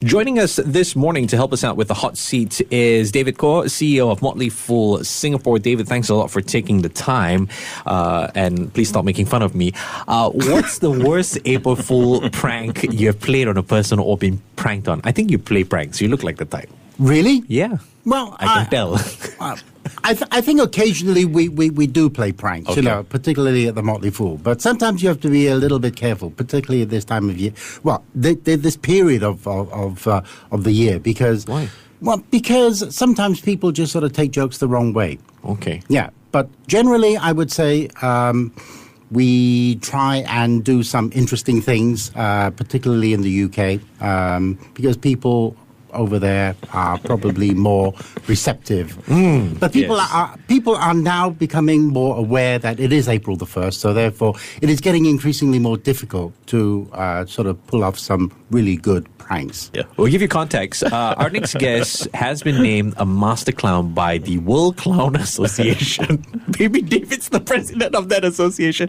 Joining us this morning to help us out with the hot seat is David Khong, CEO of Motley Fool Singapore. David, thanks a lot for taking the time. And please stop making fun of me. What's the worst April Fool prank you have played on a person or been pranked on? I think you play pranks. You look like the type. Really? Yeah. Well, I can tell. I think occasionally we do play pranks, Okay. particularly at the Motley Fool. But sometimes you have to be a little bit careful, particularly at this time of year. Well, this period of the year, because Why? Well, because sometimes people just sort of take jokes the wrong way. Okay. Yeah, but generally, I would say we try and do some interesting things, particularly in the UK, because people over there are probably more receptive. But people are now becoming more aware that it is April the 1st, so therefore it is getting increasingly more difficult to sort of pull off some really good pranks. Yeah. We'll give you context. Our next guest has been named a master clown by the World Clown Association. Maybe David's the president of that association.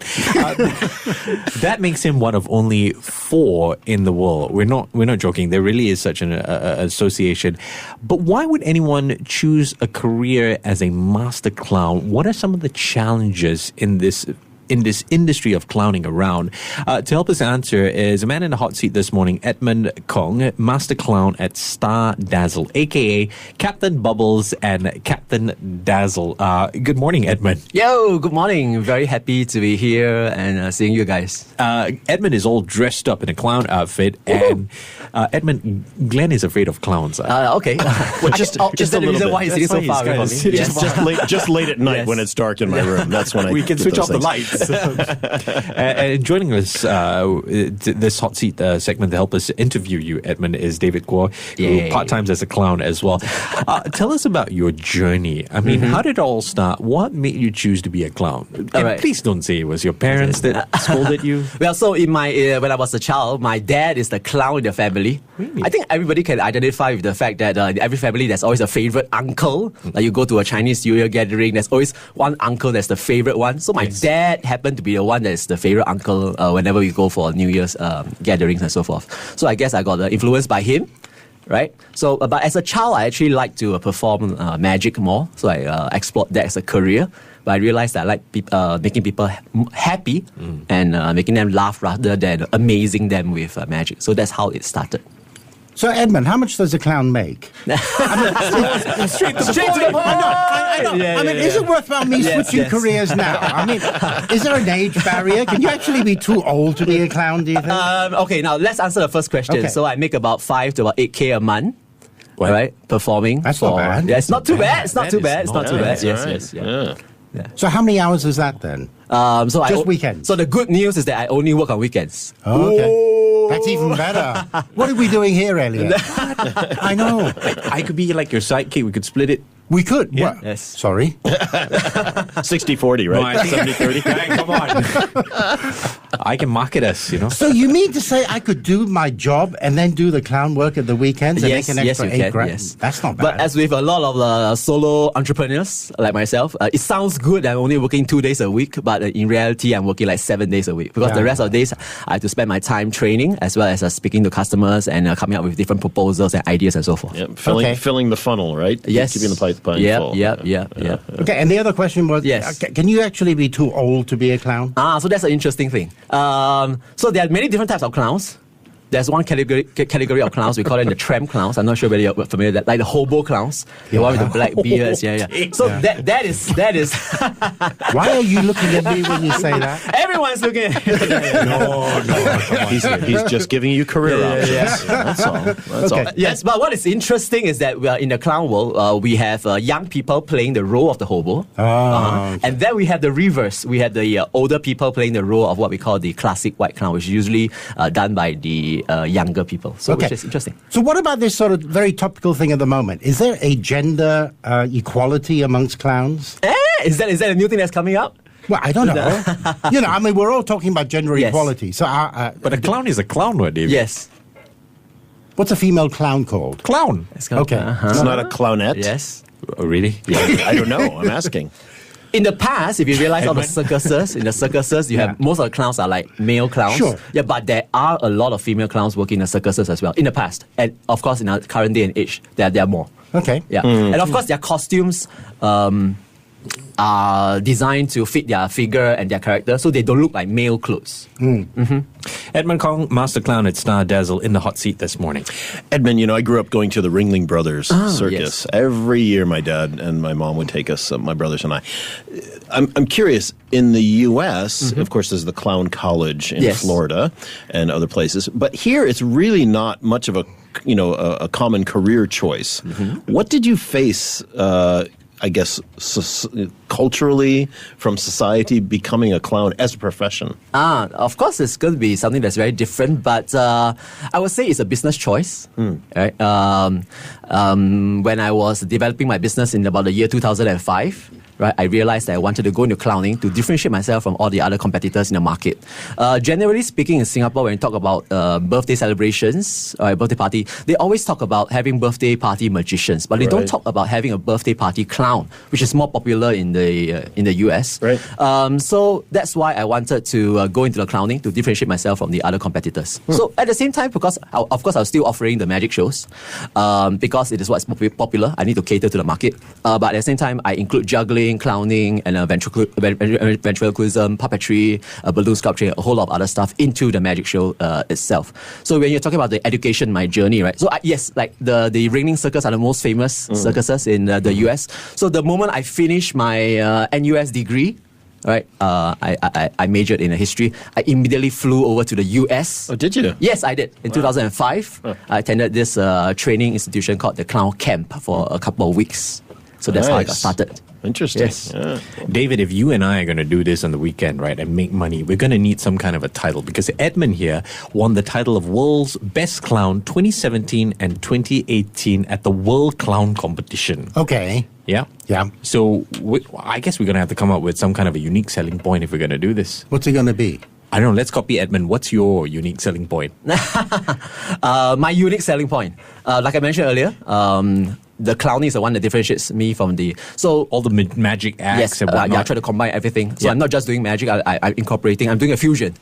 That makes him one of only 4 in the world. We're not joking. There really is such an association. But why would anyone choose a career as a master clown? What are some of the challenges in this industry of clowning around? To help us answer is a man in the hot seat this morning, Edmund Khong, master clown at Star Dazzle, aka Captain Bubbles and Captain Dazzle. Good morning, Edmund. Yo, good morning. Very happy to be here and seeing you guys. Edmund is all dressed up in a clown outfit, and Edmund, Glenn is afraid of clowns. Okay. Well, just is a that the little reason bit. why he's sitting so far away from me? Yes. Just late at night Yes. when it's dark in my room. That's when we I can get switch those off the things. lights. And joining us this hot seat segment to help us interview you, Edmund, is David Khong, who part-times as a clown as well. Tell us about your journey. I mean, how did it all start? What made you choose to be a clown? And right. please don't say it was your parents that scolded you. Well, so in my when I was a child, my dad is the clown in the family. Really? I think everybody can identify with the fact that in every family there's always a favorite uncle. Like you go to a Chinese New Year gathering, there's always one uncle that's the favorite one. So my dad happened to be the one that's the favorite uncle whenever we go for New Year's gatherings and so forth. So I guess I got influenced by him. Right? So, but as a child, I actually liked to perform magic more. So I explored that as a career. But I realized that I like making people happy and making them laugh rather than amazing them with magic. So that's how it started. So, Edmund, how much does a clown make? Straight to the point. I know. Yeah, I mean, yeah, is it worthwhile me switching careers now? I mean, is there an age barrier? Can you actually be too old to be a clown, do you think? Okay, now let's answer the first question. Okay. So I make about 5 to about 8K a month. What? Right? Performing. That's not bad. Yeah, it's not too bad. It's not That too is bad. It's not too bad. All Yes, right. yes, yeah. Yeah. So how many hours is that then? So Just weekends? So the good news is that I only work on weekends. Oh, okay. That's even better. What are we doing here, Elliot? I know. I could be like your sidekick. We could split it. We could. Yeah. What? Yes. Sorry. 60-40, right? 70-30. Hey, come on. I can market us, you know. So you mean to say I could do my job and then do the clown work at the weekends and Yes, make an yes, extra you $8 can, grand? yes. That's not bad. But as with a lot of solo entrepreneurs like myself, it sounds good that I'm only working 2 days a week, but in reality, I'm working like 7 days a week because the rest of the days, I have to spend my time training as well as speaking to customers and coming up with different proposals and ideas and so forth. Yep. Okay. Filling the funnel, right? Yes. Keeping the pipe full. Yeah. Okay, and the other question was, Yes. Can you actually be too old to be a clown? So that's an interesting thing. So there are many different types of clowns. There's one category of clowns, we call them the tramp clowns. I'm not sure whether you're familiar with that. Like the hobo clowns, the one with the black beards. Yeah. So that is Why are you looking at me when you say that? everyone's looking at No. He's just giving you career options. That's all. That's all. Yes, but what is interesting is that we are in the clown world, we have young people playing the role of the hobo. Okay. And then we have the reverse. We have the older people playing the role of what we call the classic white clown, which is usually done by the younger people. So which is interesting. So what about this sort of very topical thing at the moment? Is there a gender equality amongst clowns? Is that a new thing that's coming up? Well, I don't know. I mean, we're all talking about gender Yes. equality. So, But a clown is a clown, what, David? Yes. what's a female clown called? Clown. It's called, Okay. It's not a clownette. Yes. Oh, really? I don't know. I'm asking. In the past, if you realize all the circuses, in the circuses, you have most of the clowns are like male clowns. Sure. Yeah, but there are a lot of female clowns working in the circuses as well in the past. And of course, in our current day and age, there are more. Okay. Yeah. And of course, their costumes are designed to fit their figure and their character, so they don't look like male clothes. Edmund Khong, Master Clown at Star Dazzle, in the hot seat this morning. Edmund, I grew up going to the Ringling Brothers Circus. Yes. Every year my dad and my mom would take us, my brothers and I. I'm curious, in the U.S., of course, there's the Clown College in Florida and other places, but here it's really not much of a common career choice. What did you face, I guess, culturally from society becoming a clown as a profession? Of course, it's going to be something that's very different, but I would say it's a business choice. Right? When I was developing my business in about the year 2005, right, I realized that I wanted to go into clowning to differentiate myself from all the other competitors in the market. Generally speaking, in Singapore, when you talk about birthday celebrations or a birthday party, they always talk about having birthday party magicians, but they don't talk about having a birthday party clown, which is more popular in the US. Right. So that's why I wanted to go into the clowning to differentiate myself from the other competitors. So at the same time, because of course I was still offering the magic shows, because it is what's popular, I need to cater to the market. But at the same time, I include juggling, clowning, and ventriloquism, puppetry, balloon sculpture, a whole lot of other stuff into the magic show itself. So when you're talking about the education, my journey, right? So yes, like the Ringling Circus are the most famous circuses in the US. So the moment I finished my NUS degree, right, I majored in history. I immediately flew over to the US. Oh, did you? Yes, I did. In 2005, I attended this training institution called the Clown Camp for a couple of weeks. So that's how I got started. Interesting. Yes. Yeah. David, if you and I are going to do this on the weekend, right, and make money, we're going to need some kind of a title, because Edmund here won the title of World's Best Clown 2017 and 2018 at the World Clown Competition. Okay. Yeah? Yeah. So I guess we're going to have to come up with some kind of a unique selling point if we're going to do this. What's it going to be? I don't know. Let's copy Edmund. What's your unique selling point? My unique selling point, like I mentioned earlier, the clowning is the one that differentiates me from the... So all the magic acts yes, and whatnot. yeah, I try to combine everything. So I'm not just doing magic, I'm incorporating, I'm doing a fusion.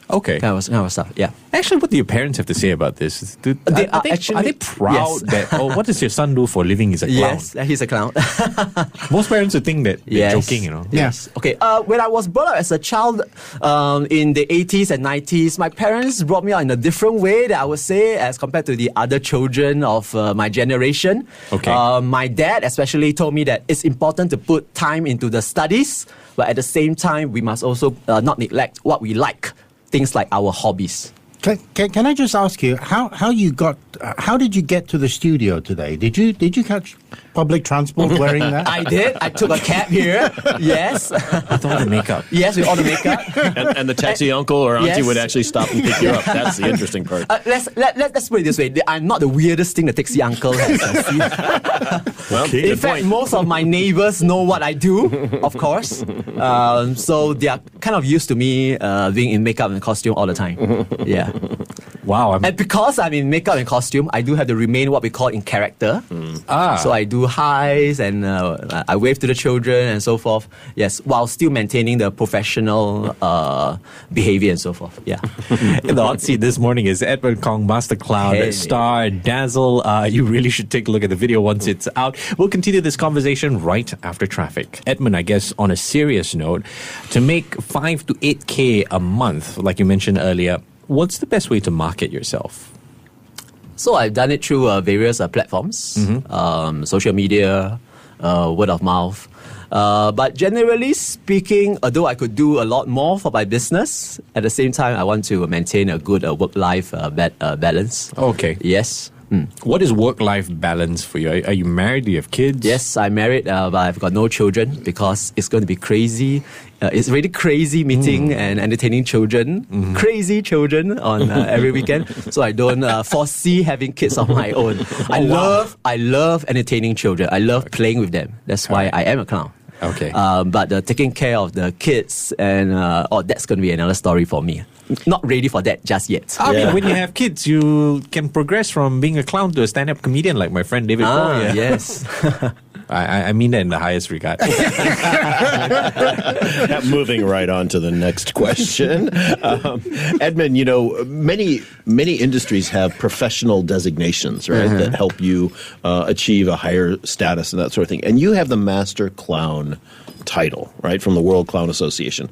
Okay. Kind of stuff, yeah. Actually, what do your parents have to say about this? Are they proud yes. that, what does your son do for a living? He's a clown. Yes, he's a clown. Most parents would think that they're Yes. joking, you know. Yes. Okay, when I was brought up as a child in the 80s and 90s, my parents brought me up in a different way that I would say as compared to the other children of my generation. Okay. My dad especially told me that it's important to put time into the studies, but at the same time, we must also not neglect what we like, things like our hobbies. Can I just ask you how did you get to the studio today? Did you catch public transport wearing that? I did. I took a cab here. Yes. With all the makeup. Yes, with all the makeup. And the taxi uncle or auntie Yes. would actually stop and pick you up. That's the interesting part. Let's put it this way. I'm not the weirdest thing the taxi uncle has seen. Well, In good fact, point. most of my neighbors know what I do, of course. So they are kind of used to me being in makeup and costume all the time. Yeah. Wow. And because I'm in makeup and costume, I do have to remain what we call in character. So I do highs and I wave to the children and so forth. Yes, while still maintaining the professional behavior and so forth. Yeah. In the hot seat this morning is Edmund Khong, Master Clown, Hey. Star Dazzle. You really should take a look at the video once it's out. We'll continue this conversation right after traffic. Edmund, I guess on a serious note, to make 5 to 8K a month, like you mentioned earlier, what's the best way to market yourself? So I've done it through various platforms, social media, word of mouth. But generally speaking, although I could do a lot more for my business, at the same time, I want to maintain a good work-life balance. Okay. Yes. What is work-life balance for you? Are you married? Do you have kids? Yes, I'm married, but I've got no children because it's going to be crazy. It's really crazy meeting and entertaining children, crazy children on every weekend. So I don't foresee having kids of my own. I love entertaining children. I love playing with them. That's why I am a clown. Okay. But taking care of the kids and that's going to be another story for me. Not ready for that just yet. I mean, when you have kids, you can progress from being a clown to a stand-up comedian like my friend David Payoh. Yes. I mean that in the highest regard. Moving right on to the next question. Edmund, many industries have professional designations, right, that help you achieve a higher status and that sort of thing. And you have the Master Clown title, right, from the World Clown Association.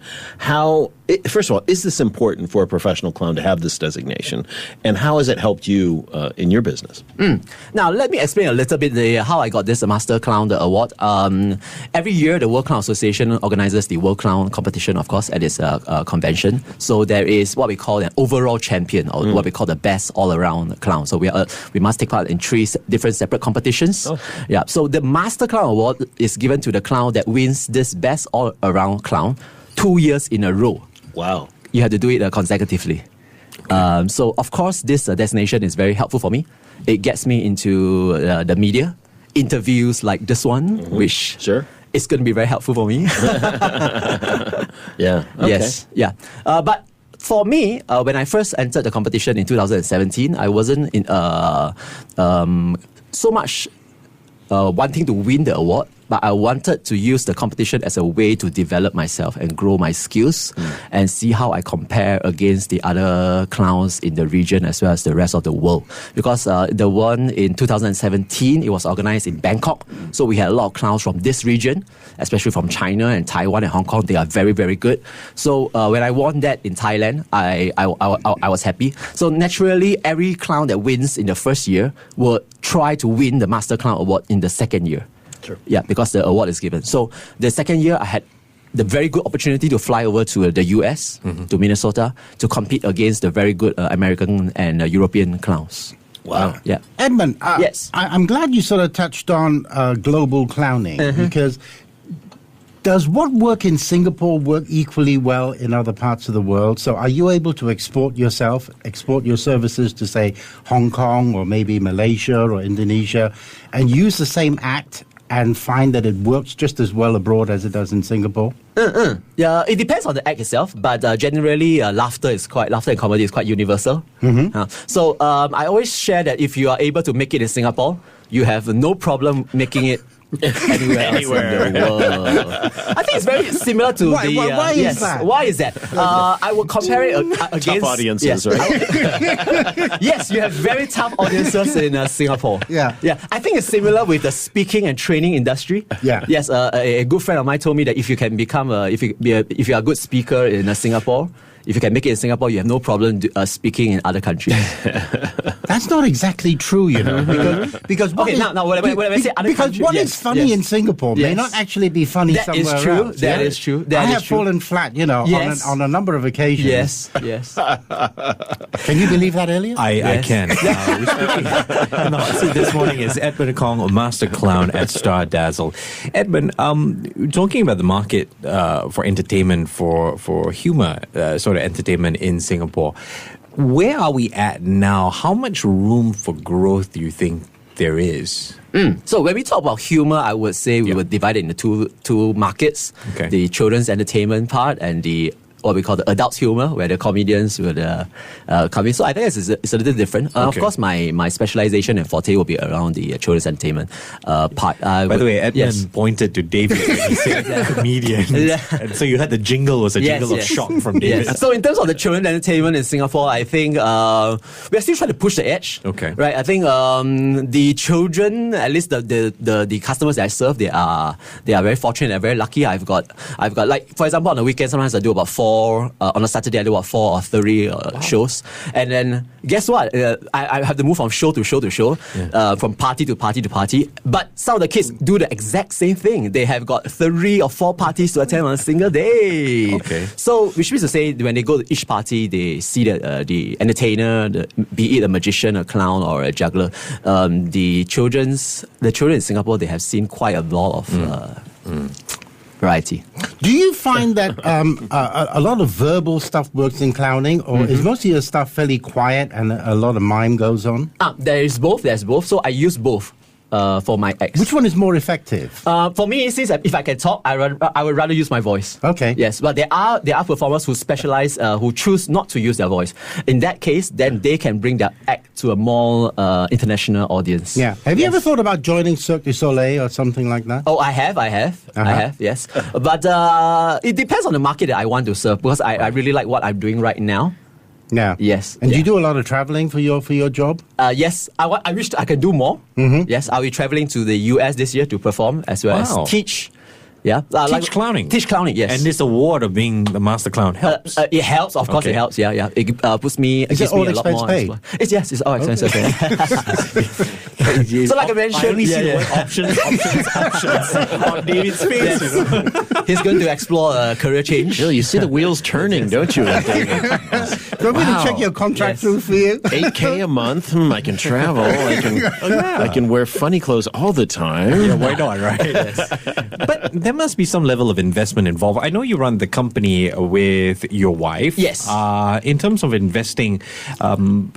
First of all, is this important for a professional clown to have this designation? And how has it helped you in your business? Now, let me explain a little bit how I got this Master Clown Award. Every year, the World Clown Association organizes the World Clown competition, of course, at its convention. So there is what we call an overall champion, or what we call the best all-around clown. So we must take part in 3 different separate competitions. Oh. Yeah. So the Master Clown Award is given to the clown that wins this best all-around clown 2 years in a row. Wow. You have to do it consecutively. Okay. So, of course, this designation is very helpful for me. It gets me into the media, interviews like this one, which is going to be very helpful for me. Yeah. Okay. Yes. Yeah. But for me, when I first entered the competition in 2017, I wasn't in so much wanting to win the award, but I wanted to use the competition as a way to develop myself and grow my skills and see how I compare against the other clowns in the region as well as the rest of the world. Because the one in 2017, it was organized in Bangkok. So we had a lot of clowns from this region, especially from China and Taiwan and Hong Kong. They are very, very good. So when I won that in Thailand, I was happy. So naturally, every clown that wins in the first year will try to win the Master Clown Award in the second year. Sure. Yeah, because the award is given. So the second year, I had the very good opportunity to fly over to the US, to Minnesota, to compete against the very good American and European clowns. Wow. Yeah. Edmund, yes. I'm glad you sort of touched on global clowning, because does what work in Singapore work equally well in other parts of the world? So are you able to export your services to, say, Hong Kong or maybe Malaysia or Indonesia and use the same act and find that it works just as well abroad as it does in Singapore? Yeah, it depends on the act itself, but generally laughter and comedy is quite universal. So I always share that if you are able to make it in Singapore, you have no problem making it anywhere else in the world. I think it's very similar to why is that? Why is that? I would compare it against tough audiences, right? Yes, you have very tough audiences in Singapore. Yeah. I think it's similar with the speaking and training industry. Yeah. Yes, a good friend of mine told me that if you can become if you are a good speaker in Singapore, if you can make it in Singapore, you have no problem speaking in other countries. That's not exactly true, because what okay, is, now when I say other because countries, what is funny in Singapore may not actually be funny that somewhere is true. else. That is true. I have fallen flat, on a number of occasions. Yes. Can you believe that, Elliot? I can. So this morning is Edmund Khong, a master clown at Star Dazzle. Edmund, talking about the market for entertainment, for humor, sort of entertainment in Singapore, where are we at now? How much room for growth do you think there is? So when we talk about humor, I would say we would divide it into two markets. Okay. The children's entertainment part and the what we call the adult humor, where the comedians would come in. So I think it's a little different. Of course, my specialization and forte will be around the children's entertainment part. By the way, Edmund pointed to David when he said comedian. And so you had the jingle was a jingle of shock from David. Yes. So in terms of the children's entertainment in Singapore, I think we're still trying to push the edge. Okay. Right. I think the children, at least the customers that I serve, they are very fortunate. They're very lucky. I've got like, for example, on the weekend sometimes I do about 4. On a Saturday, I do about 4 or 3 shows. And then, guess what? I have to move from show to show to show, from party to party to party. But some of the kids do the exact same thing. They have got 3 or 4 parties to attend on a single day. Okay. So, which means to say, when they go to each party, they see that the entertainer, be it a magician, a clown, or a juggler, the children in Singapore, they have seen quite a lot of variety. Do you find that a lot of verbal stuff works in clowning, or is most of your stuff fairly quiet and a lot of mime goes on? There's both. So I use both. for my acts. Which one is more effective? For me, since if I can talk, I would rather use my voice. Okay. Yes, but there are performers who specialize, who choose not to use their voice. In that case, then they can bring their act to a more international audience. Yeah. Have you ever thought about joining Cirque du Soleil or something like that? Oh, I have, yes. But it depends on the market that I want to serve, because I really like what I'm doing right now. Yeah. Yes. And do you do a lot of traveling for your job? Yes. I wish I can do more. Mm-hmm. Yes. I'll be traveling to the US this year to perform as well as teach. Yeah. Teach clowning. Teach clowning, yes. And this award of being the master clown helps. It helps, of course. It helps. Yeah. It puts me. Is it all expense paid? It's all expenses paid. So like I mentioned, I only see the word options on David's face. He's going to explore a career change. Really, you see the wheels turning, don't you? Do you want me to check your contract through for you? $8,000 a month. I can travel. I can wear funny clothes all the time. Yeah, why not, right? But there must be some level of investment involved. I know you run the company with your wife. Yes. In terms of investing,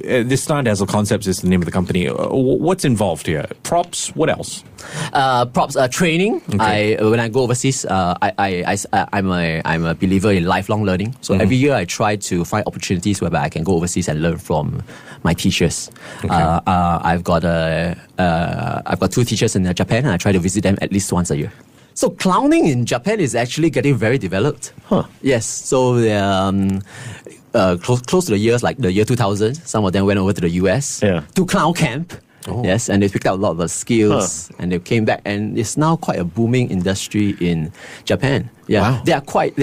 this Star Dazzle Concepts is the name of the company. What's involved here? Props? What else? Props, training. Okay. When I go overseas, I'm a believer in lifelong learning. So every year I try to find opportunities whereby I can go overseas and learn from my teachers. Okay. I've got 2 teachers in Japan, and I try to visit them at least once a year. So clowning in Japan is actually getting very developed. Yes. So close to the years, like the year 2000, some of them went over to the US to clown camp. Yes, and they picked up a lot of the skills, and they came back, and it's now quite a booming industry in Japan. Yeah, wow. They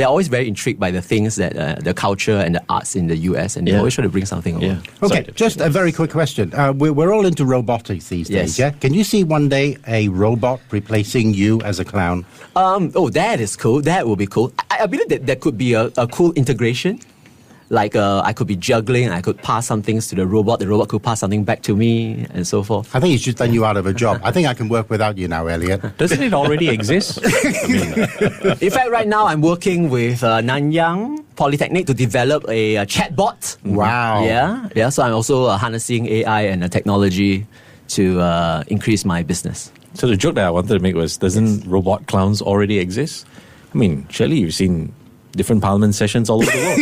are always very intrigued by the things that the culture and the arts in the US, and they always try to bring something over. Okay, just a very quick question. We're all into robotics these days, yeah? Can you see one day a robot replacing you as a clown? That is cool. That would be cool. I believe that there could be a cool integration. Like I could be juggling, I could pass some things to the robot could pass something back to me, and so forth. I think it's just done you out of a job. I think I can work without you now, Elliot. Doesn't it already exist? In fact, right now I'm working with Nanyang Polytechnic to develop a chatbot. Wow. Yeah. So I'm also harnessing AI and technology to increase my business. So the joke that I wanted to make was, doesn't robot clowns already exist? I mean, surely you've seen different parliament sessions all over the world.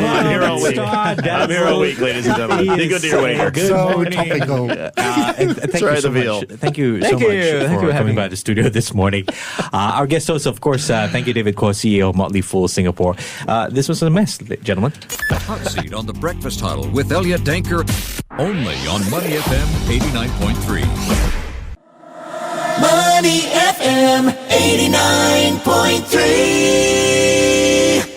I'm here all week. I'm here all week, ladies and gentlemen. Be good to your waiter. So topical. Thank you so much. Thank you so much for coming by the studio this morning. Our guest host, of course, thank you, David Koh, CEO of Motley Fool Singapore. This was a mess, gentlemen. The Hot Seat on the Breakfast Huddle with Elliot Danker, only on Money FM 89.3. Money FM 89.3.